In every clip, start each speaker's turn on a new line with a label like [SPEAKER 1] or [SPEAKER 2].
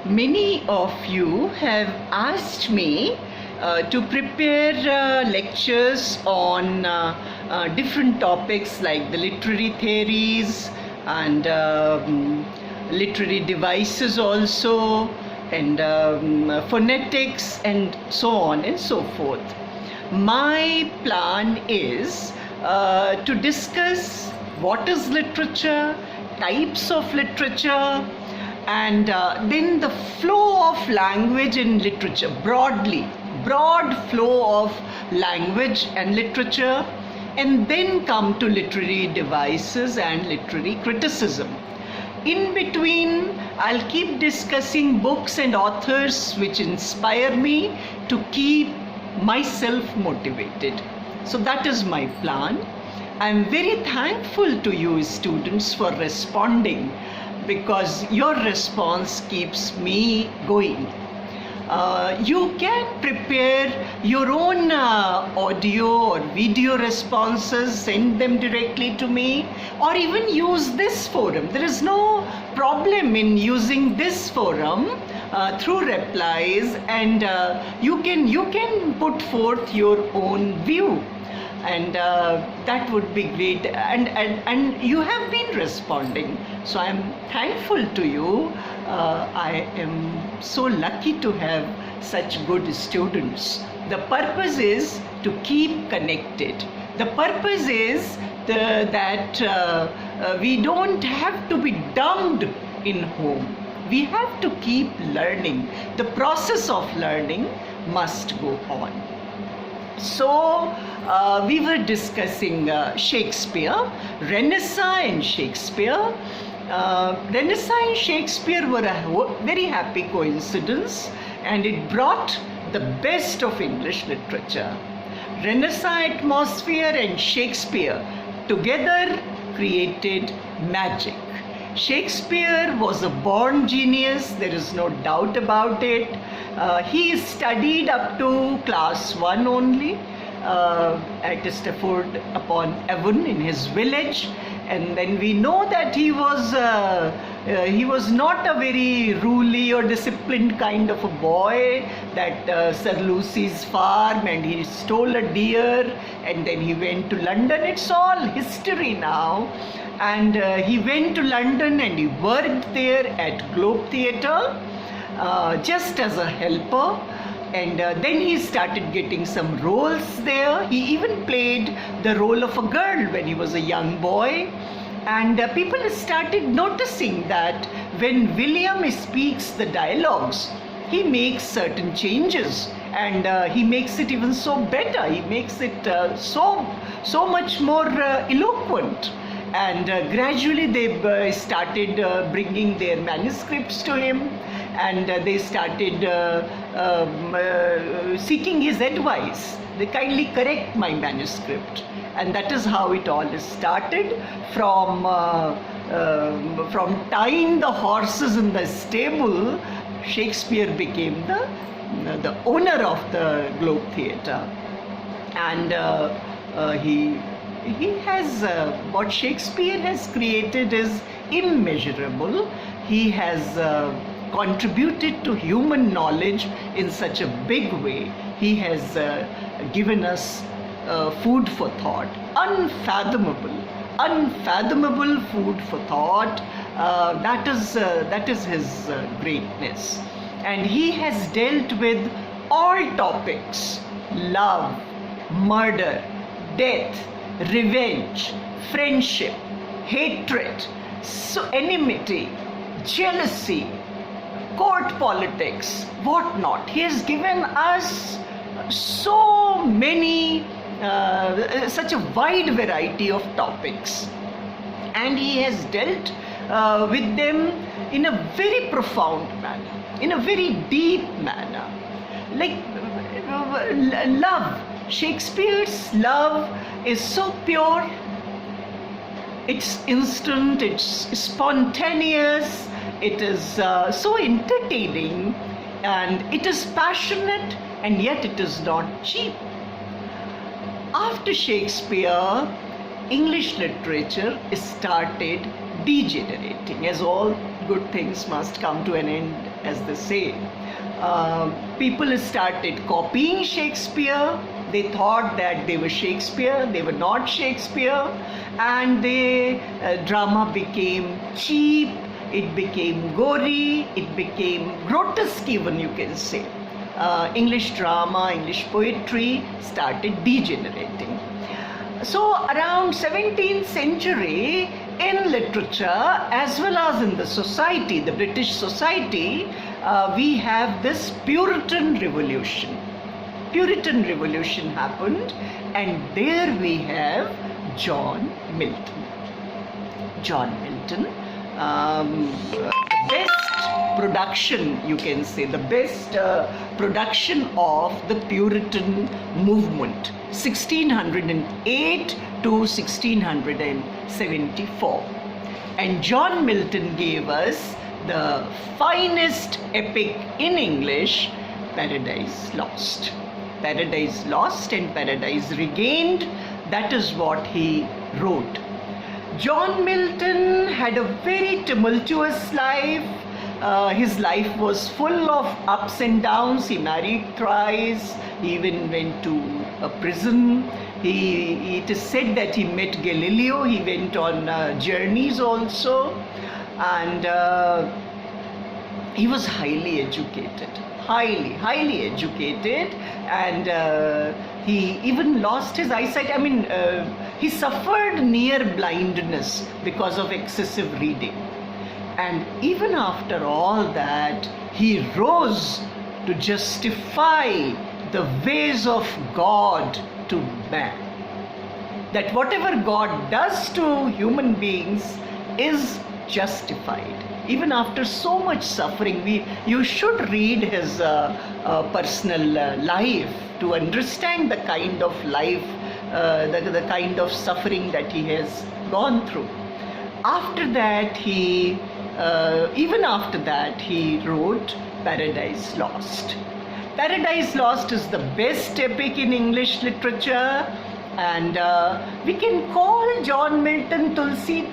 [SPEAKER 1] Many of you have asked me to prepare lectures on different topics like the literary theories and literary devices also, and phonetics and so on and so forth. My plan is to discuss what is literature, types of literature, and then the flow of language in literature, broad flow of language and literature, and then come to literary devices and literary criticism. In between, I'll keep discussing books and authors which inspire me to keep myself motivated. So that is my plan. I'm very thankful to you students for responding, because your response keeps me going. You can prepare your own audio or video responses, send them directly to me, or even use this forum. There is no problem in using this forum through replies, and you can put forth your own view. And that would be great, and you have been responding, so I'm thankful to you. I am so lucky to have such good students. The purpose is to keep connected. The purpose is that we don't have to be dumped in home. We have to keep learning. The process of learning must go on. So we were discussing Shakespeare, Renaissance and Shakespeare. Renaissance and Shakespeare were a very happy coincidence, and it brought the best of English literature. Renaissance atmosphere and Shakespeare together created magic. Shakespeare was a born genius, there is no doubt about it. He studied up to class 1 only at Stafford upon Avon in his village, and then we know that he was not a very ruly or disciplined kind of a boy, that Sir Lucy's farm, and he stole a deer, and then he went to London. It's all history now. And he went to London and he worked there at Globe Theatre just as a helper, and then he started getting some roles there. He even played the role of a girl when he was a young boy, and people started noticing that when William speaks the dialogues, he makes certain changes, and he makes it even so better. He makes it so much more eloquent. And gradually they started bringing their manuscripts to him, and they started seeking his advice. They kindly correct my manuscript, and that is how it all started. From tying the horses in the stable, Shakespeare became the owner of the Globe Theatre, and he has what Shakespeare has created is immeasurable. He has contributed to human knowledge in such a big way. He has given us food for thought, unfathomable food for thought. That is his greatness, and he has dealt with all topics: love, murder, death, revenge, friendship, hatred, enmity, jealousy, court politics, whatnot. He has given us so many, such a wide variety of topics, and he has dealt with them in a very profound manner, in a very deep manner. Like love. Shakespeare's love is so pure, it's instant, it's spontaneous, it is so entertaining, and it is passionate, and yet it is not cheap. After Shakespeare, English literature started degenerating, as all good things must come to an end as they say. People started copying Shakespeare. They thought that they were Shakespeare, they were not Shakespeare, and the drama became cheap, it became gory, it became grotesque even, you can say. English drama, English poetry started degenerating. So around 17th century, in literature as well as in the society, the British society, we have this Puritan revolution. Puritan revolution happened, and there we have John Milton. John Milton, the best production, you can say, the best production of the Puritan movement, 1608 to 1674. And John Milton gave us the finest epic in English, Paradise Lost. Paradise Lost and Paradise Regained, that is what he wrote. John Milton had a very tumultuous life. His life was full of ups and downs. He married thrice. He even went to a prison. It is said that he met Galileo. He went on journeys also. And he was highly educated. Highly educated. And he even lost his eyesight. I mean, he suffered near blindness because of excessive reading. And even after all that, he rose to justify the ways of God to man. That whatever God does to human beings is justified. Even after so much suffering, you should read his personal life to understand the kind of life, the kind of suffering that he has gone through. After that, even after that, he wrote Paradise Lost. Paradise Lost is the best epic in English literature, and we can call John Milton Tulsi.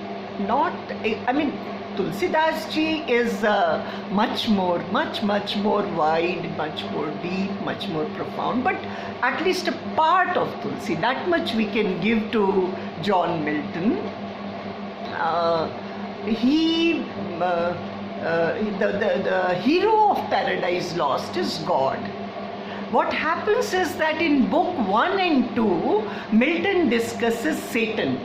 [SPEAKER 1] Tulsidas ji is much more wide, much more deep, much more profound, but at least a part of Tulsi, that much we can give to John Milton. The hero of Paradise Lost is God. What happens is that in book 1 and 2, Milton discusses Satan.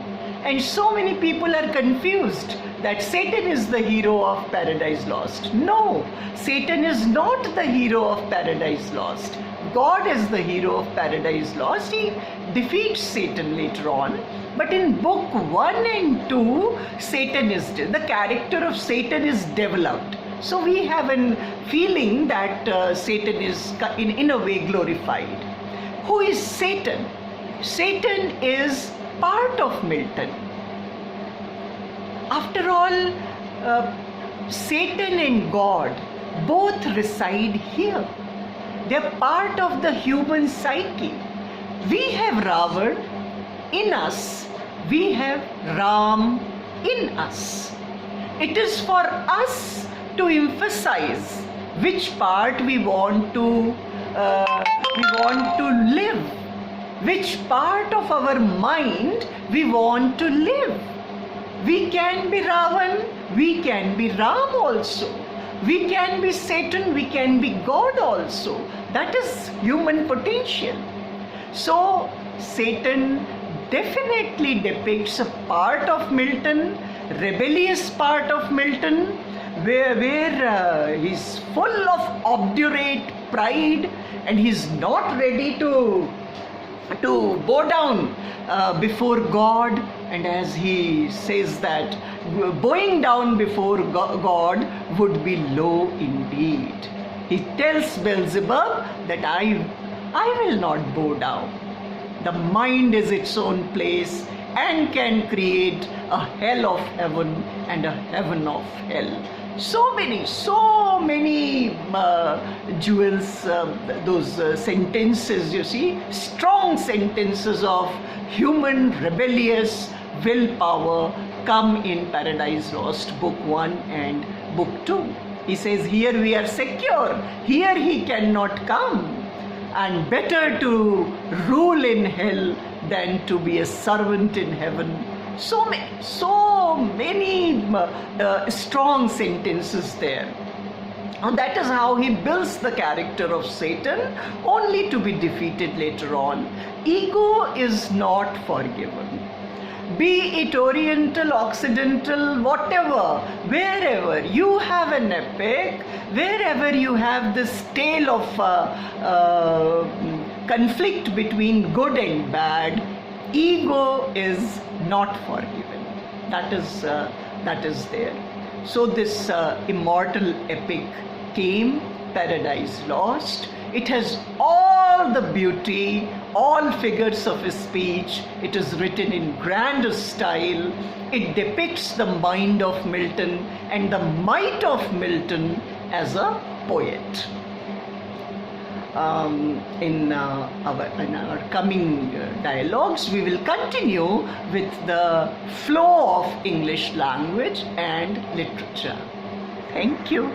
[SPEAKER 1] And so many people are confused that Satan is the hero of Paradise Lost. No, Satan is not the hero of Paradise Lost. God is the hero of Paradise Lost. He defeats Satan later on. But in book 1 and 2, the character of Satan is developed. So we have a feeling that Satan is in a way glorified. Who is Satan? Satan is part of Milton. After all, Satan and God both reside here. They are part of the human psyche. We have Ravan in us. We have Ram in us. It is for us to emphasize which part we want to live, which part of our mind we want to live. We can be Ravan, we can be Ram also. We can be Satan, we can be God also. That is human potential. So Satan definitely depicts a part of Milton, rebellious part of Milton, where he's full of obdurate pride and he's not ready to bow down before God. And as he says that bowing down before God would be low indeed. He tells Beelzebub that I will not bow down. The mind is its own place and can create a hell of heaven and a heaven of hell. So many jewels, those sentences, you see, strong sentences of human rebellious willpower come in Paradise Lost, book 1 and book 2. He says, here we are secure, here he cannot come, and better to rule in hell than to be a servant in heaven. So many strong sentences there. And that is how he builds the character of Satan, only to be defeated later on. Ego is not forgiven. Be it Oriental, Occidental, whatever, wherever you have an epic, wherever you have this tale of conflict between good and bad, ego is not forgiven. That is there. So this immortal epic came, Paradise Lost. It has all the beauty, all figures of his speech. It is written in grand style. It depicts the mind of Milton and the might of Milton as a poet. In our coming dialogues, we will continue with the flow of English language and literature. Thank you.